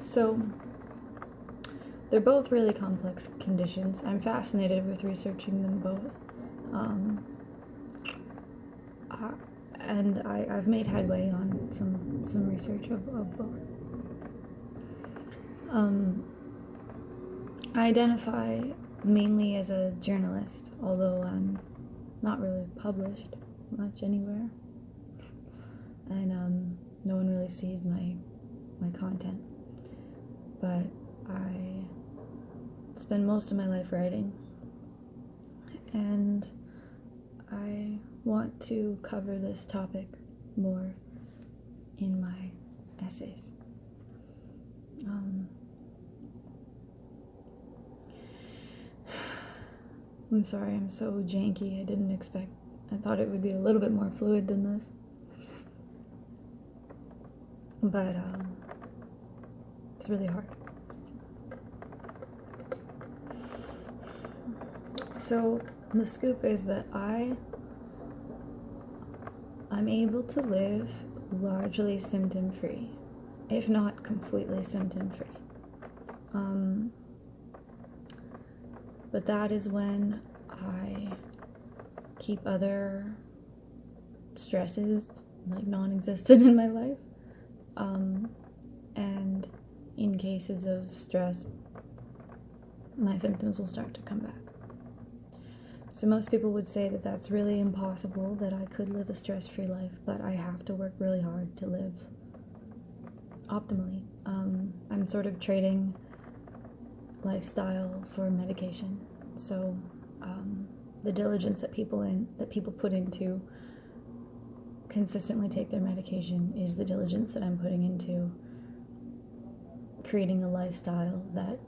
So they're both really complex conditions. I'm fascinated with researching them both. And I've made headway on some research of both. I identify mainly as a journalist, although I'm not really published much anywhere, and no one really sees my content. But I spend most of my life writing, and I want to cover this topic more in my essays. I'm sorry, I'm so janky. I thought it would be a little bit more fluid than this. But it's really hard. So the scoop is that I'm able to live largely symptom-free, if not completely symptom-free. But that is when I keep other stresses like non-existent in my life. And in cases of stress, my symptoms will start to come back. So most people would say that that's really impossible, that I could live a stress-free life, but I have to work really hard to live optimally. I'm sort of trading lifestyle for medication. So the diligence that people put into consistently take their medication is the diligence that I'm putting into creating a lifestyle that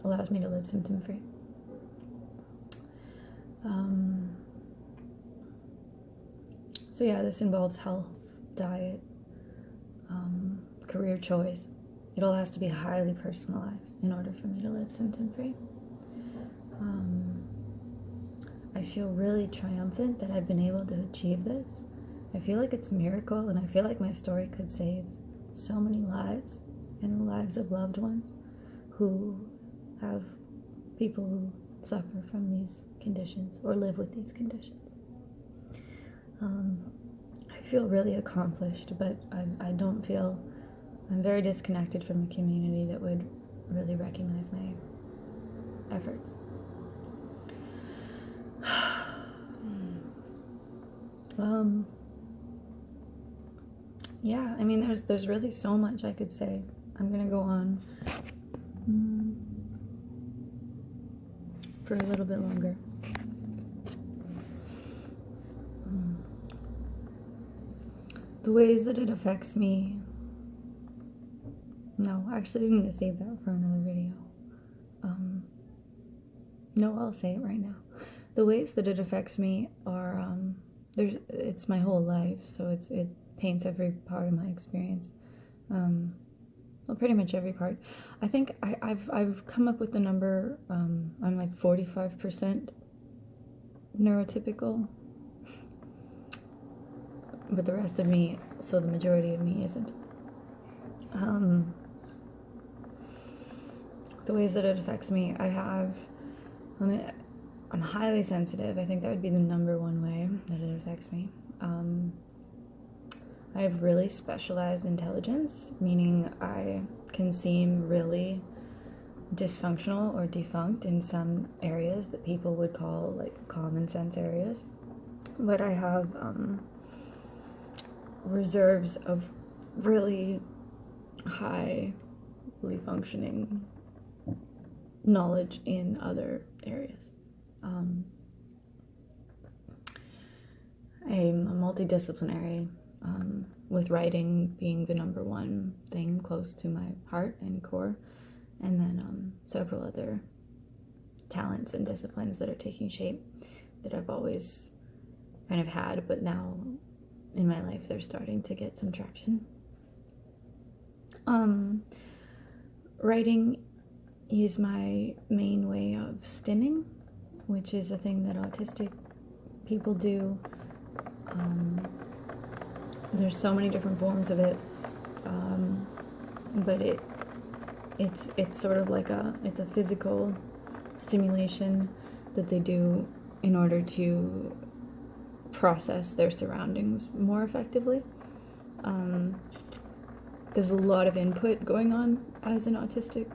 allows me to live symptom-free. So yeah, this involves health, diet, career choice. It all has to be highly personalized in order for me to live symptom-free. I feel really triumphant that I've been able to achieve this. I feel like it's a miracle, and I feel like my story could save so many lives and the lives of loved ones who have people who suffer from these conditions or live with these conditions. I feel really accomplished, but I don't feel, I'm very disconnected from a community that would really recognize my efforts. Yeah, I mean, there's really so much I could say. I'm gonna go on for a little bit longer. The ways that it affects me. No, actually, I'm gonna save that for another video. No, I'll say it right now. The ways that it affects me are it's my whole life, so it paints every part of my experience. Well, pretty much every part. I think I've come up with the number. I'm like 45% neurotypical, but the rest of me, so the majority of me isn't. The ways that it affects me, I'm highly sensitive. I think that would be the number one way that it affects me. I have really specialized intelligence, meaning I can seem really dysfunctional or defunct in some areas that people would call like common sense areas. But I have reserves of really highly functioning knowledge in other areas. I'm multidisciplinary, with writing being the number one thing close to my heart and core, and then several other talents and disciplines that are taking shape that I've always kind of had, but now in my life they're starting to get some traction. Writing is my main way of stimming, which is a thing that autistic people do. There's so many different forms of it. but it's sort of like it's a physical stimulation that they do in order to process their surroundings more effectively. There's a lot of input going on as an autistic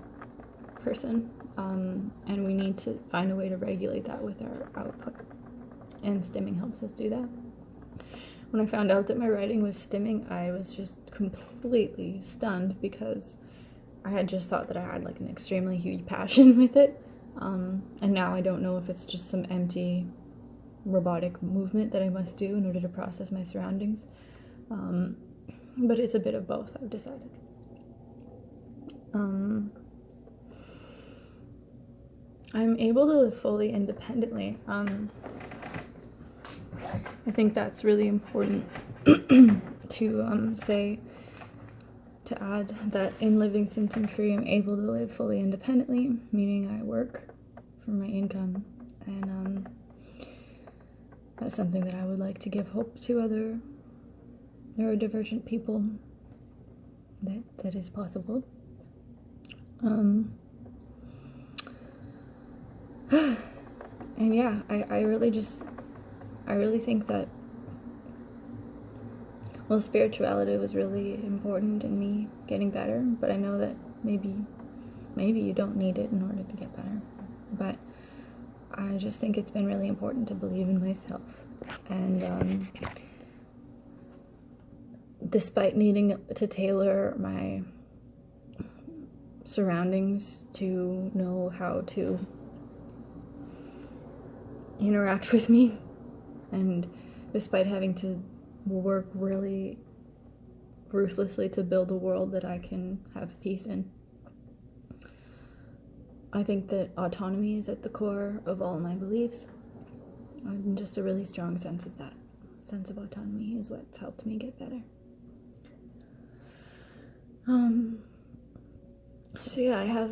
person, and we need to find a way to regulate that with our output, and stimming helps us do that. When I found out that my writing was stimming, I was just completely stunned, because I had just thought that I had like an extremely huge passion with it, and now I don't know if it's just some empty robotic movement that I must do in order to process my surroundings, but it's a bit of both, I've decided. I'm able to live fully independently. I think that's really important to to add that in living symptom-free, I'm able to live fully independently, meaning I work for my income, and that's something that I would like to give hope to other neurodivergent people, that is possible. And yeah, I really think that, well, spirituality was really important in me getting better, but I know that maybe you don't need it in order to get better. But I just think it's been really important to believe in myself. And despite needing to tailor my surroundings to know how to interact with me, and despite having to work really ruthlessly to build a world that I can have peace in, I think that autonomy is at the core of all my beliefs. And just a really strong sense of that. Sense of autonomy is what's helped me get better. So yeah,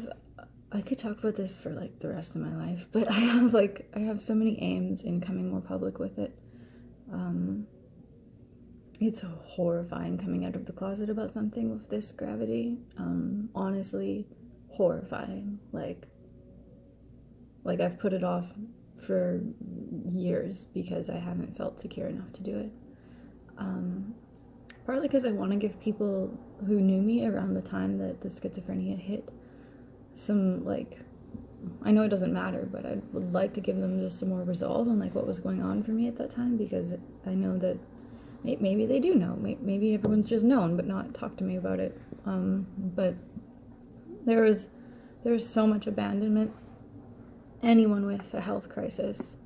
I could talk about this for like the rest of my life, but I have so many aims in coming more public with it. It's horrifying coming out of the closet about something with this gravity. Honestly, horrifying. Like I've put it off for years because I haven't felt secure enough to do it. Partly because I want to give people who knew me around the time that the schizophrenia hit some, like, I know it doesn't matter, but I would like to give them just some more resolve on like what was going on for me at that time, because I know that maybe they do know, maybe everyone's just known but not talked to me about it. But there was so much abandonment. Anyone with a health crisis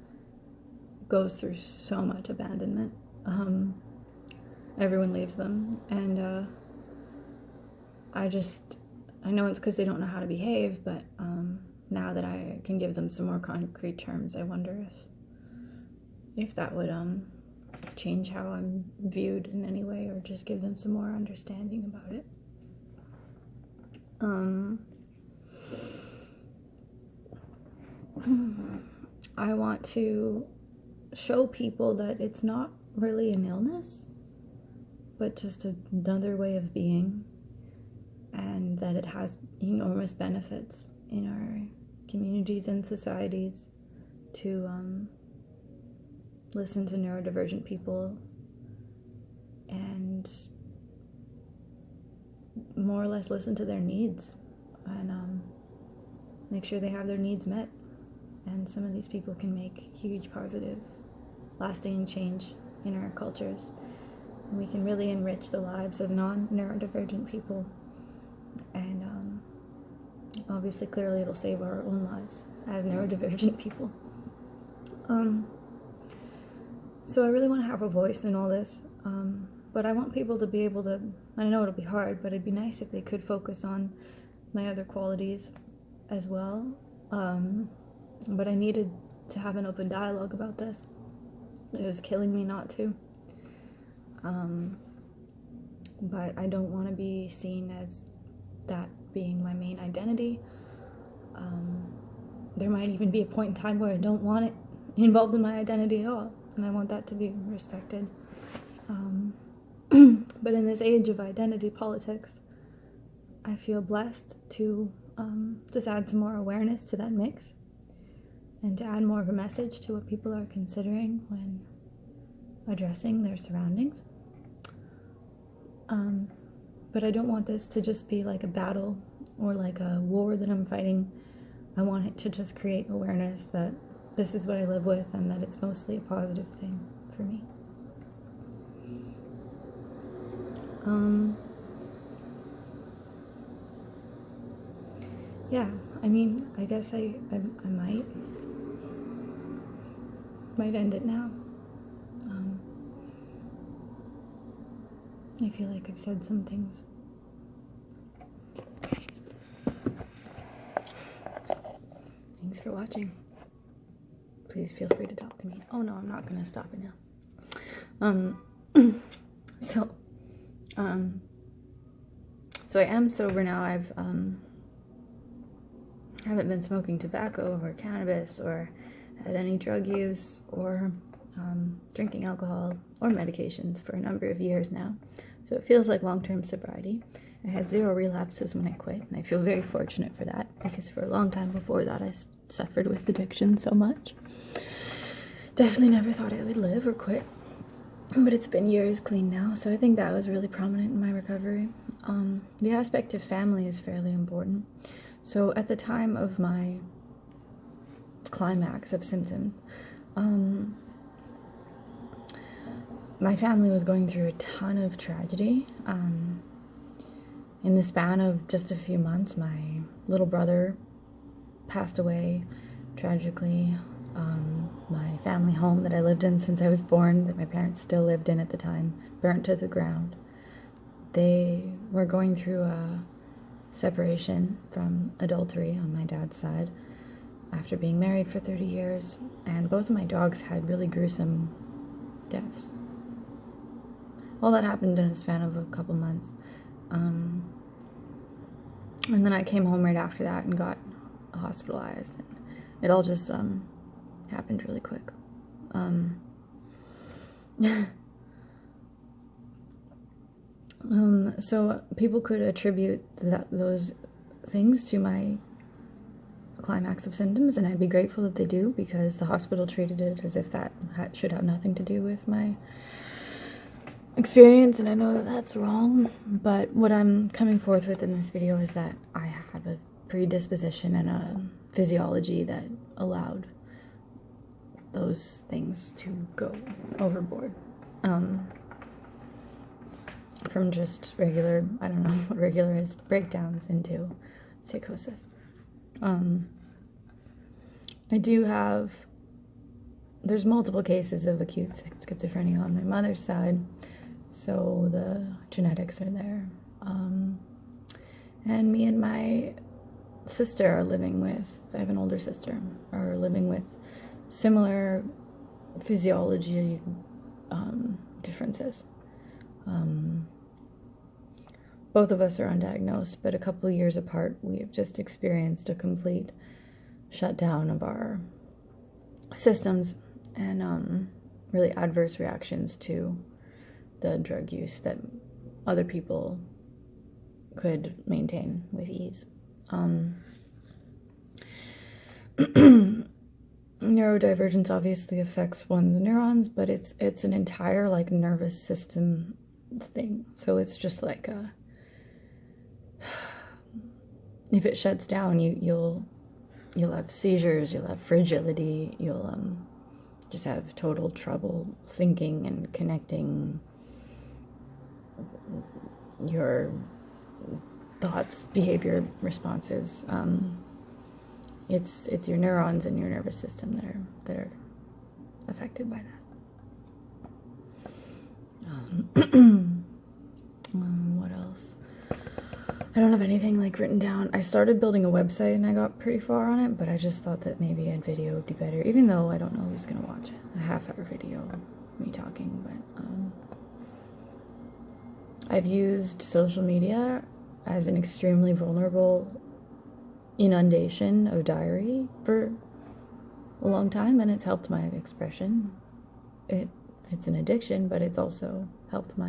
goes through so much abandonment. Everyone leaves them, and I know it's because they don't know how to behave, but now that I can give them some more concrete terms, I wonder if that would change how I'm viewed in any way, or just give them some more understanding about it. I want to show people that it's not really an illness, but just another way of being, and that it has enormous benefits in our communities and societies to listen to neurodivergent people and more or less listen to their needs, and make sure they have their needs met. And some of these people can make huge positive, lasting change in our cultures. And we can really enrich the lives of non-neurodivergent people. And obviously, clearly, it'll save our own lives as neurodivergent people. So I really want to have a voice in all this. But I want people to be able to, I know it'll be hard, but it'd be nice if they could focus on my other qualities as well. But I needed to have an open dialogue about this. It was killing me not to. But I don't want to be seen as that being my main identity. There might even be a point in time where I don't want it involved in my identity at all, and I want that to be respected. But in this age of identity politics, I feel blessed to just add some more awareness to that mix and to add more of a message to what people are considering when addressing their surroundings. But I don't want this to just be like a battle or like a war that I'm fighting. I want it to just create awareness that this is what I live with and that it's mostly a positive thing for me. Yeah, I mean, I guess I might end it now. I feel like I've said some things. Thanks for watching. Please feel free to talk to me. Oh no, I'm not gonna stop it now. So I am sober now. I haven't been smoking tobacco or cannabis or had any drug use or drinking alcohol or medications for a number of years now. So it feels like long-term sobriety. I had 0 relapses when I quit, and I feel very fortunate for that, because for a long time before that I suffered with addiction so much. Definitely never thought I would live or quit, but it's been years clean now, so I think that was really prominent in my recovery. The aspect of family is fairly important. So at the time of my climax of symptoms, my family was going through a ton of tragedy. In the span of just a few months, my little brother passed away tragically. My family home that I lived in since I was born, that my parents still lived in at the time, burnt to the ground. They were going through a separation from adultery on my dad's side after being married for 30 years, and both of my dogs had really gruesome deaths. All that happened in a span of a couple months. And then I came home right after that and got hospitalized. And it all just happened really quick. So people could attribute those things to my climax of symptoms, and I'd be grateful that they do, because the hospital treated it as if that should have nothing to do with my experience, and I know that that's wrong. But what I'm coming forth with in this video is that I have a predisposition and a physiology that allowed those things to go overboard. From just regular, I don't know what regular is, breakdowns into psychosis. I do have, there's multiple cases of acute schizophrenia on my mother's side, so the genetics are there. And me and my sister are living with, I have an older sister, are living with similar physiology differences. Both of us are undiagnosed, but a couple of years apart, we have just experienced a complete shutdown of our systems and really adverse reactions to the drug use that other people could maintain with ease. Neurodivergence obviously affects one's neurons, but it's an entire like nervous system thing. So it's just like if it shuts down, you'll have seizures, you'll have fragility, you'll just have total trouble thinking and connecting your thoughts, behavior, responses. It's your neurons and your nervous system that are affected by that. What else? I don't have anything like written down. I started building a website and I got pretty far on it, but I just thought that maybe a video would be better, even though I don't know who's gonna watch it. A half-hour video of me talking, but I've used social media as an extremely vulnerable inundation of diary for a long time, and it's helped my expression. It's an addiction, but it's also helped my